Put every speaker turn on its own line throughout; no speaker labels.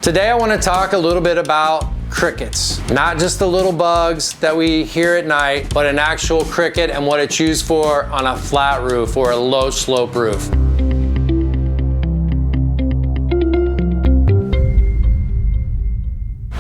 Today I want to talk a little bit about crickets. Not just the little bugs that we hear at night, but an actual cricket and what it's used for on a flat roof or a low slope roof.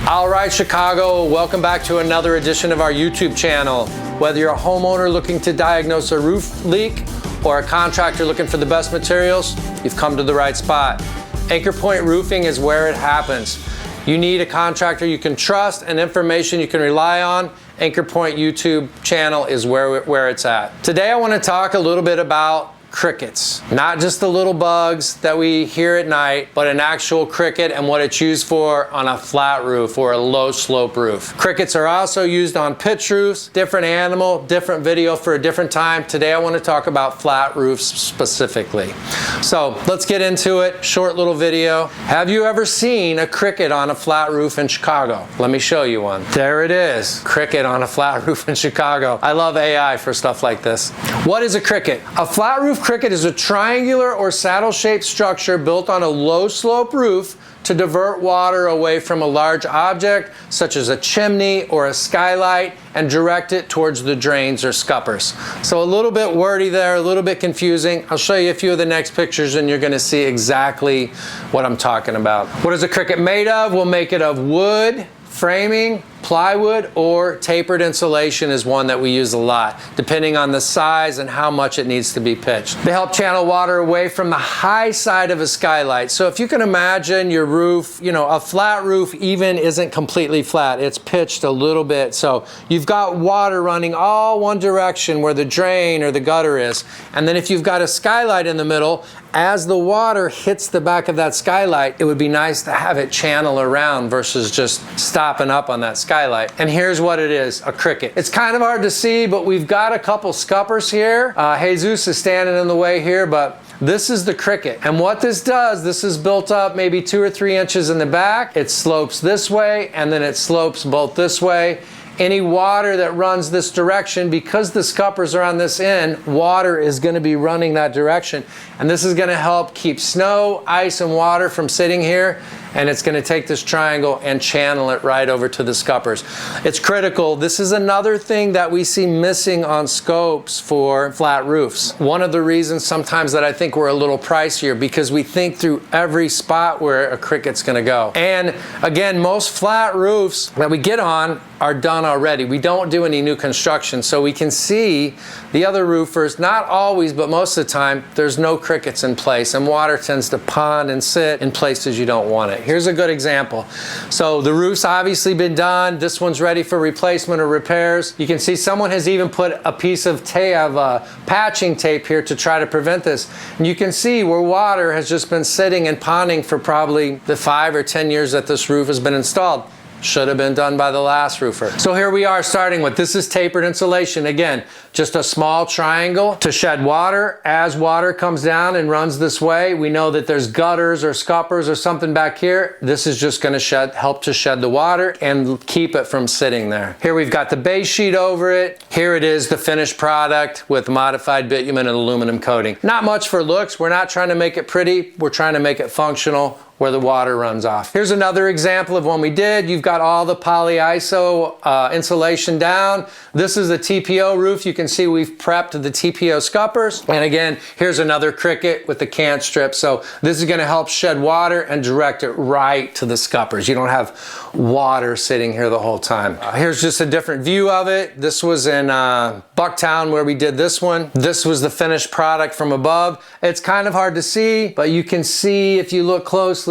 All right, Chicago, welcome back to another edition of our YouTube channel. Whether you're a homeowner looking to diagnose a roof leak or a contractor looking for the best materials, you've come to the right spot. Anchor Point Roofing is where it happens. You need a contractor you can trust and information you can rely on. Anchor Point YouTube channel is where it's at. Today I want to talk a little bit about crickets. Not just the little bugs that we hear at night, but an actual cricket and what it's used for on a flat roof or a low slope roof. Crickets are also used on pitch roofs, different animal, different video for a different time. Today I want to talk about flat roofs specifically. So let's get into it. Short little video. Have you ever seen a cricket on a flat roof in Chicago? Let me show you one. There it is. Cricket on a flat roof in Chicago. I love AI for stuff like this. What is a cricket? A flat roof cricket is a triangular or saddle-shaped structure built on a low-slope roof to divert water away from a large object, such as a chimney or a skylight, and direct it towards the drains or scuppers. So a little bit wordy there, a little bit confusing. I'll show you a few of the next pictures and you're gonna see exactly what I'm talking about. What is a cricket made of? We'll make it of wood, framing, plywood, or tapered insulation is one that we use a lot, depending on the size and how much it needs to be pitched. They help channel water away from the high side of a skylight. So if you can imagine your roof, a flat roof even isn't completely flat. It's pitched a little bit. So you've got water running all one direction where the drain or the gutter is. And then if you've got a skylight in the middle, as the water hits the back of that skylight, it would be nice to have it channel around versus just stopping up on that skylight. And here's what it is, a cricket. It's kind of hard to see, but we've got a couple scuppers here. Jesus is standing in the way here, but this is the cricket. And what this does, this is built up maybe 2 or 3 inches in the back. It slopes this way, and then it slopes both this way. Any water that runs this direction, because the scuppers are on this end, water is going to be running that direction. And this is going to help keep snow, ice, and water from sitting here. And it's going to take this triangle and channel it right over to the scuppers. It's critical. This is another thing that we see missing on scopes for flat roofs. One of the reasons sometimes that I think we're a little pricier, because we think through every spot where a cricket's going to go. And again, most flat roofs that we get on are done already. We don't do any new construction, so we can see the other roofers, not always, but most of the time, there's no crickets in place, and water tends to pond and sit in places you don't want it. Here's a good example. So the roof's obviously been done. This one's ready for replacement or repairs. You can see someone has even put a piece of patching tape here to try to prevent this. And you can see where water has just been sitting and ponding for probably the 5 or 10 years that this roof has been installed. Should have been done by the last roofer. So here we are starting with, this is tapered insulation. Again, just a small triangle to shed water. As water comes down and runs this way, we know that there's gutters or scuppers or something back here. This is just gonna help to shed the water and keep it from sitting there. Here we've got the base sheet over it. Here it is, the finished product with modified bitumen and aluminum coating. Not much for looks. We're not trying to make it pretty. We're trying to make it functional where the water runs off. Here's another example of one we did. You've got all the Poly ISO insulation down. This is a TPO roof. You can see we've prepped the TPO scuppers. And again, here's another cricket with the can strip. So this is gonna help shed water and direct it right to the scuppers. You don't have water sitting here the whole time. Here's just a different view of it. This was in Bucktown where we did this one. This was the finished product from above. It's kind of hard to see, but you can see if you look closely,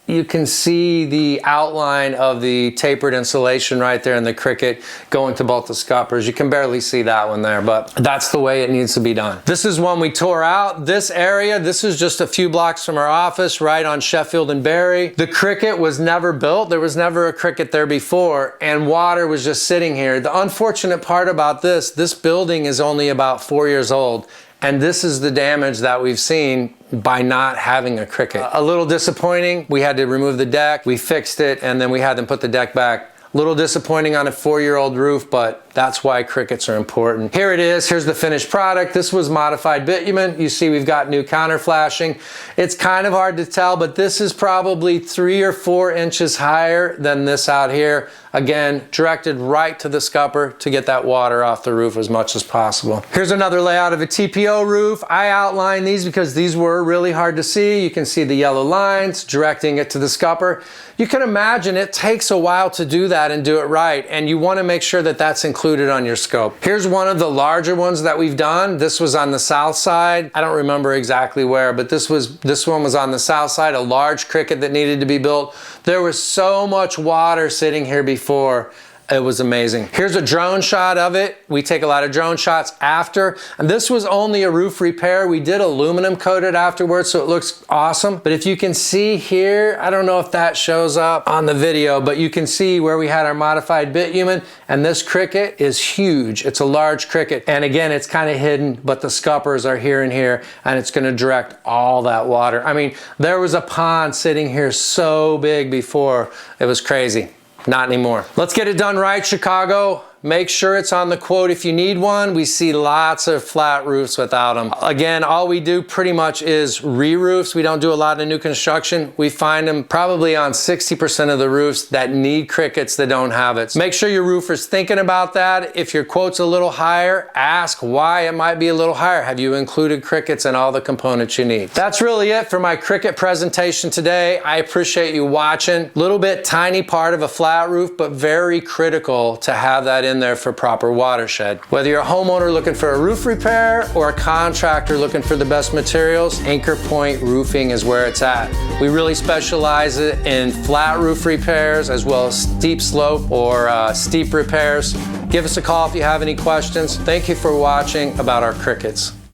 you can see the outline of the tapered insulation right there in the cricket going to both the scuppers. You can barely see that one there, but that's the way it needs to be done. This is one we tore out. This area, this is just a few blocks from our office right on Sheffield and Berry. The cricket was never built. There was never a cricket there before, and water was just sitting here. The unfortunate part about this building is only about 4 years old. And this is the damage that we've seen by not having a cricket. A little disappointing. We had to remove the deck. We fixed it, and then we had them put the deck back. A little disappointing on a 4-year-old roof, but That's why crickets are important. Here it is. Here's the finished product. This was modified bitumen. You see we've got new counter flashing. It's kind of hard to tell, but this is probably 3 or 4 inches higher than this out here. Again, directed right to the scupper to get that water off the roof as much as possible. Here's another layout of a TPO roof. I outlined these because these were really hard to see. You can see the yellow lines directing it to the scupper. You can imagine it takes a while to do that and do it right, and you want to make sure that that's included on your scope. Here's one of the larger ones that we've done. This was on the south side. I don't remember exactly where, but this one was on the south side, a large cricket that needed to be built. There was so much water sitting here before. It was amazing. Here's a drone shot of it. We take a lot of drone shots after, and this was only a roof repair. We did aluminum coat it afterwards, so it looks awesome. But if you can see here, I don't know if that shows up on the video, but you can see where we had our modified bitumen, and this cricket is huge. It's a large cricket, and again, it's kind of hidden, but the scuppers are here and here, and it's gonna direct all that water. I mean, there was a pond sitting here so big before. It was crazy. Not anymore. Let's get it done right, Chicago. Make sure it's on the quote if you need one. We see lots of flat roofs without them. Again, all we do pretty much is re-roofs. We don't do a lot of new construction. We find them probably on 60% of the roofs that need crickets that don't have it. So make sure your roofer's thinking about that. If your quote's a little higher, ask why it might be a little higher. Have you included crickets and all the components you need? That's really it for my cricket presentation today. I appreciate you watching. Little bit tiny part of a flat roof, but very critical to have that in there for proper watershed. Whether you're a homeowner looking for a roof repair or a contractor looking for the best materials, Anchor Point Roofing is where it's at. We really specialize in flat roof repairs as well as steep slope or steep repairs. Give us a call if you have any questions. Thank you for watching about our crickets.